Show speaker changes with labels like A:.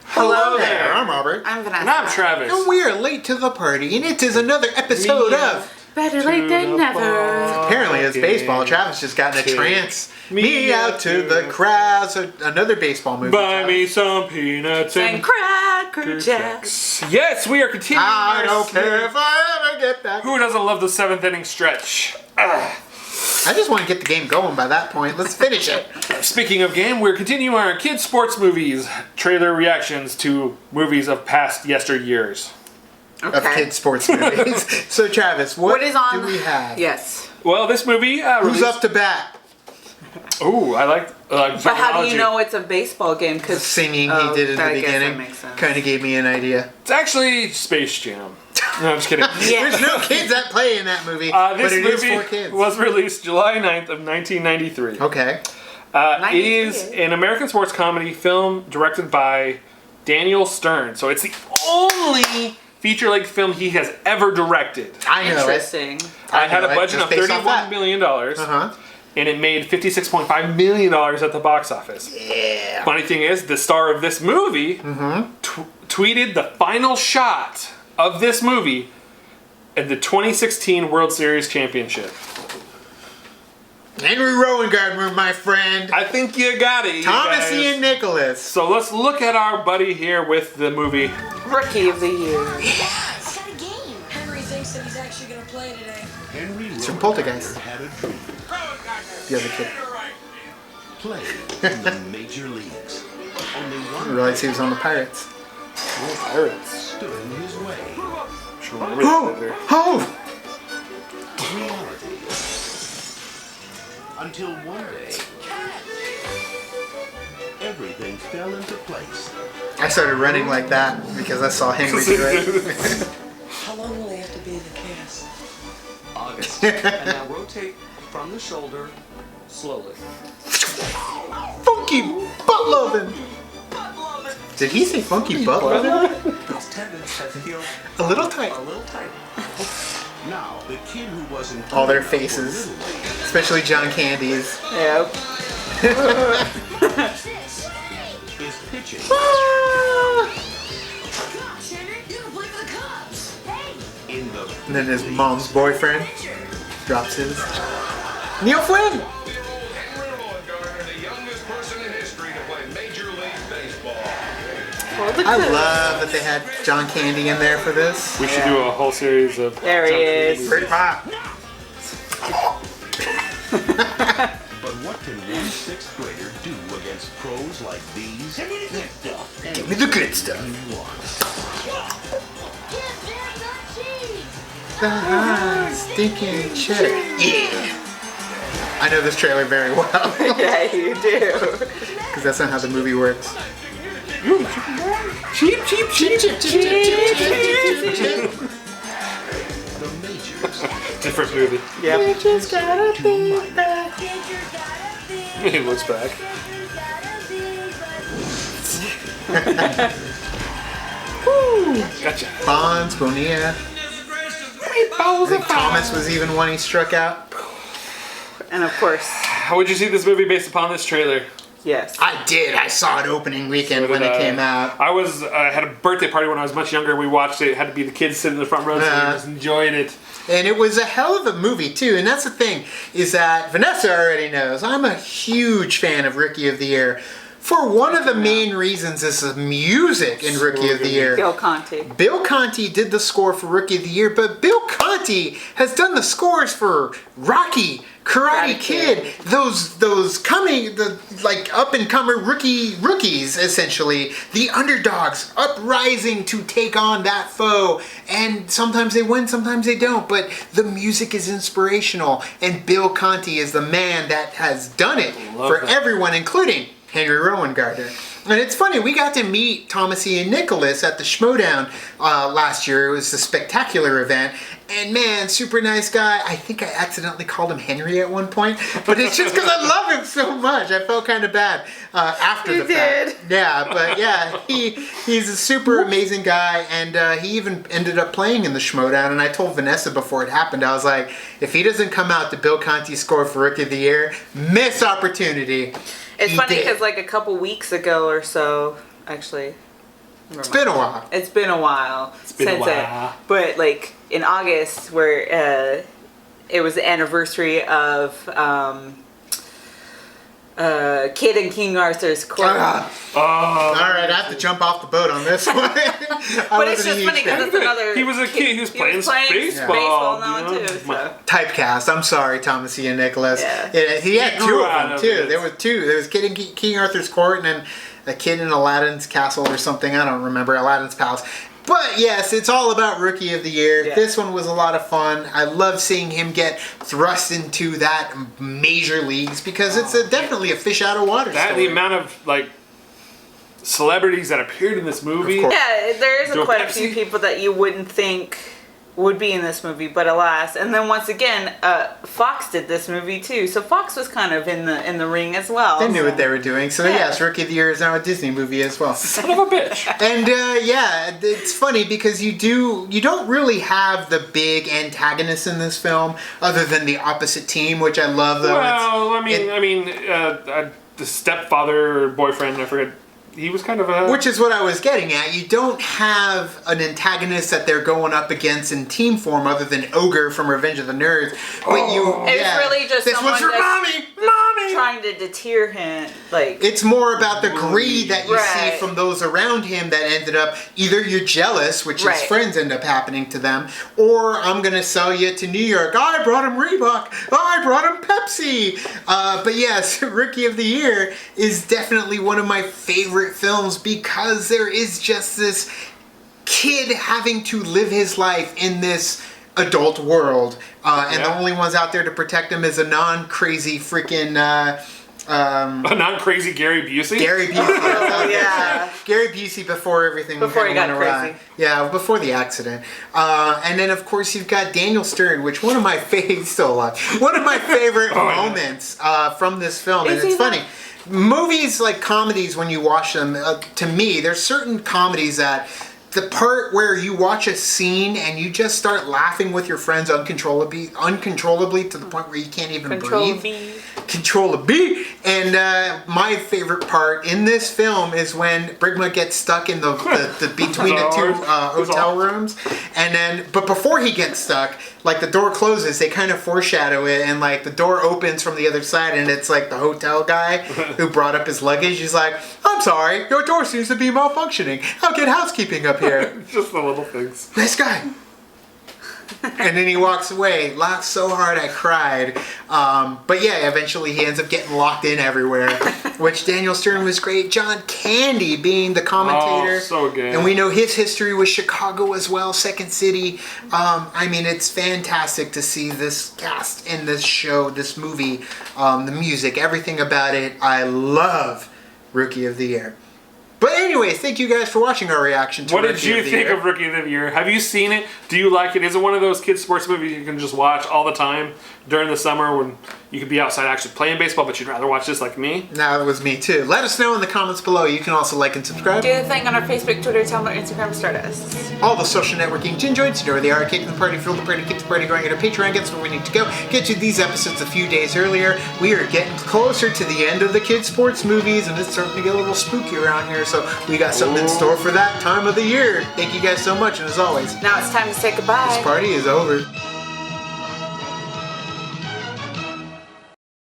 A: Hello there.
B: I'm Robert.
A: I'm Vanessa.
C: And I'm Travis.
B: And we are late to the party, and it is another episode of
A: Better late than never.
B: Apparently it's baseball. Travis just got in a trance. Me out to the crowd. So another baseball movie.
C: Buy
B: Travis.
C: me some peanuts
A: And
C: and
A: Cracker Jacks.
C: Yes, we are continuing.
B: I
C: our
B: don't care
C: series.
B: if I ever get back.
C: Who doesn't love the 7th inning stretch?
B: I just want to get the game going by that point. Let's finish it.
C: Speaking of game, we're continuing our kids' sports movies, trailer reactions to movies of past yesteryears.
B: Of kids' sports movies. So Travis, what
A: What is on?
B: do we have?
A: Yes.
C: Well, this movie.
B: Who's up to bat?
C: Ooh, I like.
A: But how do
C: terminology.
A: you know it's a baseball game?
B: The
A: Because
B: singing he did in the beginning
A: makes sense.
B: kind of gave me an idea.
C: It's actually Space Jam. No, I'm just kidding.
B: There's no kids that play in that movie, but
C: This
B: it is
C: movie
B: for kids.
C: was released July 9th of 1993.
B: Okay.
C: It is an American sports comedy film directed by Daniel Stern. So it's the only feature-length film he has ever directed.
B: I know it.
A: Interesting.
C: It
B: I
C: had
B: know
C: a
B: it,
C: budget
B: just
C: of
B: based off
C: $31
B: that.
C: million,
B: Uh-huh.
C: and it made $56.5 million at the box office.
B: Yeah.
C: Funny thing is, the star of this movie tweeted the final shot of this movie at the 2016 World Series Championship.
B: Henry Rowan, my friend.
C: I think you got it, you
B: Thomas
C: guys.
B: Ian Nicholas.
C: So let's look at our buddy here with the movie.
A: Rookie of the Year.
D: It's got a game. Henry thinks that he's actually going to play today.
E: Henry
B: It's from
E: Rowan
B: Poltergeist.
E: had a dream.
B: The other kid.
E: Play in the major leagues. Only
B: I
E: one
B: didn't realize he was on the Pirates.
C: Pirates.
E: stood in his way.
C: Sure, remember that later.
B: Oh!
E: Reality. Until one day, everything fell into place.
B: I started running like that because I saw Henry do it.
D: How long will he have to be in the cast?
F: August. And now rotate from the shoulder slowly.
B: Funky butt loving. Did he say funky butt loving?
F: Those tendons have healed
B: A little tight.
F: a little tight.
E: Now, the kid who wasn't
B: All their
E: good enough for
B: faces.
E: Little League
B: Especially John Candy's.
A: Yep.
E: is pitching
D: Come on, Henry. You can play for the Cubs. Hey.
E: in the
B: And then his mom's boyfriend drops his. Neil Flynn!
G: Henry Rowan, the youngest person in history to play Major League Baseball.
B: I love that they had John Candy in there for this.
C: We should do a whole series of.
A: There he is.
B: Pretty pop.
E: But what can one sixth grader do against pros like these?
B: Give me the good stuff. Stinking cheddar. Yeah. I know this trailer very well.
A: Yeah, you do.
B: Because that's not how the movie works.
C: Cheap, cheap, cheap, cheap,
E: The majors.
C: Different movie.
A: Yep.
C: He looks back. Gotcha.
B: Bonds, Bonilla. I think Thomas was even one he struck out.
A: And of course,
C: How would you see this movie based upon this trailer?
A: yes.
B: I did. I saw it opening weekend when it came out.
C: I had a birthday party when I was much younger. We watched it. It had to be the kids sitting in the front row, so we just enjoyed it.
B: And it was a hell of a movie too. And that's the thing, is that Vanessa already knows I'm a huge fan of Rookie of the Year. For one of the main reasons is the music in Rookie of the Year.
A: Bill Conti.
B: Bill Conti did the score for Rookie of the Year, but Bill Conti has done the scores for Rocky, Karate Kid, those coming, the like up and comer rookies essentially, the underdogs uprising to take on that foe, and sometimes they win, sometimes they don't, but the music is inspirational, and Bill Conti is the man that has done it for everyone, including Henry Rowan Gardner. And it's funny, we got to meet Thomas Ian Nicholas at the Schmodown last year. It was a spectacular event. And man, super nice guy. I think I accidentally called him Henry at one point. But it's just because I love him so much. I felt kind of bad after the fact. Yeah, but yeah, he's a super amazing guy. And he even ended up playing in the Schmodown. And I told Vanessa before it happened, I was like, if he doesn't come out to Bill Conti score for Rookie of the Year, missed opportunity.
A: It's
B: He
A: funny
B: did.
A: because like a couple weeks ago or so, actually.
B: It's been a while.
A: It's been a while
C: been a
A: since
C: while.
A: but like in August, where it was the anniversary of Kid and King Arthur's Court.
B: All right, I have to jump off the boat on this one.
A: But it's just funny because it's another.
C: He was a kid. He was playing baseball.
A: baseball now
C: you know?
A: too. So.
B: Typecast. I'm sorry, Thomas Ian Nicholas.
A: Yeah.
B: He had
C: He
B: two
C: grew
B: of
C: out
B: them
C: of
B: too.
C: it.
B: There were two. There was Kid in King Arthur's Court and then a Kid in Aladdin's Castle or something. I don't remember. Aladdin's Palace. But yes, it's all about Rookie of the Year.
A: Yeah.
B: This one was a lot of fun. I love seeing him get thrust into that major leagues because it's definitely a fish out of water
C: That
B: story.
C: the amount of like celebrities that appeared in this movie.
B: Of course.
A: Yeah, there is
C: Joe
A: quite a
C: Pesci.
A: few people that you wouldn't think would be in this movie, but alas. And then once again, Fox did this movie too, so Fox was kind of in the ring as well.
B: They knew what they were doing. So
A: Yeah.
B: yes, Rookie of the Year is now a Disney movie as well.
C: Son of a bitch.
B: And yeah, it's funny because you don't really have the big antagonist in this film, other than the opposite team, which I love. Though
C: Well, the stepfather or boyfriend, I forget. He was kind of a.
B: which is what I was getting at. You don't have an antagonist that they're going up against in team form, other than Ogre from Revenge of the Nerds. But
A: It's really just
B: this
A: someone
B: one's for
A: that's
B: mommy.
A: trying to deter him, like.
B: It's more about the greed that you see
A: Right.
B: from those around him that ended up either you're jealous, which his
A: Right.
B: friends end up happening to them, or I'm gonna sell you to New York. I brought him Reebok. I brought him Pepsi. But yes, Rookie of the Year is definitely one of my favorite films because there is just this kid having to live his life in this adult world, and the
C: Yeah.
B: only ones out there to protect him is a non-crazy freaking
C: a non-crazy Gary Busey.
B: Gary Busey.
A: Yeah.
B: Gary Busey before everything
A: Before he
B: kinda
A: got
B: went awry.
A: crazy.
B: Yeah, before the accident. And then of course you've got Daniel Stern, which one of my favorite, still alive, one of my favorite
C: yeah.
B: moments from this film. And
A: Is
B: it's
A: he
B: funny. Movies like comedies, when you watch them, to me, there's certain comedies that the part where you watch a scene and you just start laughing with your friends uncontrollably to the point where you can't even
A: Control
B: breathe.
A: B.
B: Control a B. And my favorite part in this film is when Brigma gets stuck in the between the two hotel rooms, and then but before he gets stuck, like the door closes, they kind of foreshadow it, and like the door opens from the other side, and it's like the hotel guy who brought up his luggage. He's like, "I'm sorry, your door seems to be malfunctioning. I'll get housekeeping up here."
C: Just the little things.
B: Nice guy. And then he walks away. Laughed so hard I cried. But yeah, eventually he ends up getting locked in everywhere. Which Daniel Stern was great. John Candy being the commentator.
C: Oh, so good.
B: And we know his history with Chicago as well, Second City. I mean, it's fantastic to see this cast in this show, this movie, the music, everything about it. I love Rookie of the Year. But anyways, thank you guys for watching our reaction to
C: What did
B: Rookie
C: you
B: of the
C: think
B: Year.
C: of Rookie of the Year? Have you seen it? Do you like it? Is it one of those kids' sports movies you can just watch all the time during the summer when you could be outside actually playing baseball, but you'd rather watch this like me?
B: No, it was me too. Let us know in the comments below. You can also like and subscribe.
A: Do the thing on our Facebook, Twitter, Tumblr, Instagram, Stardust.
B: All the social networking gin joints, you know where they are. Kicking the party, feel the party, keep the party going. At our Patreon gets where we need to go. Get you these episodes a few days earlier. We are getting closer to the end of the kids' sports movies, and it's starting to get a little spooky around here. So we got something in store for that time of the year. Thank you guys so much, and as always,
A: Now it's time to say goodbye.
B: this party is over.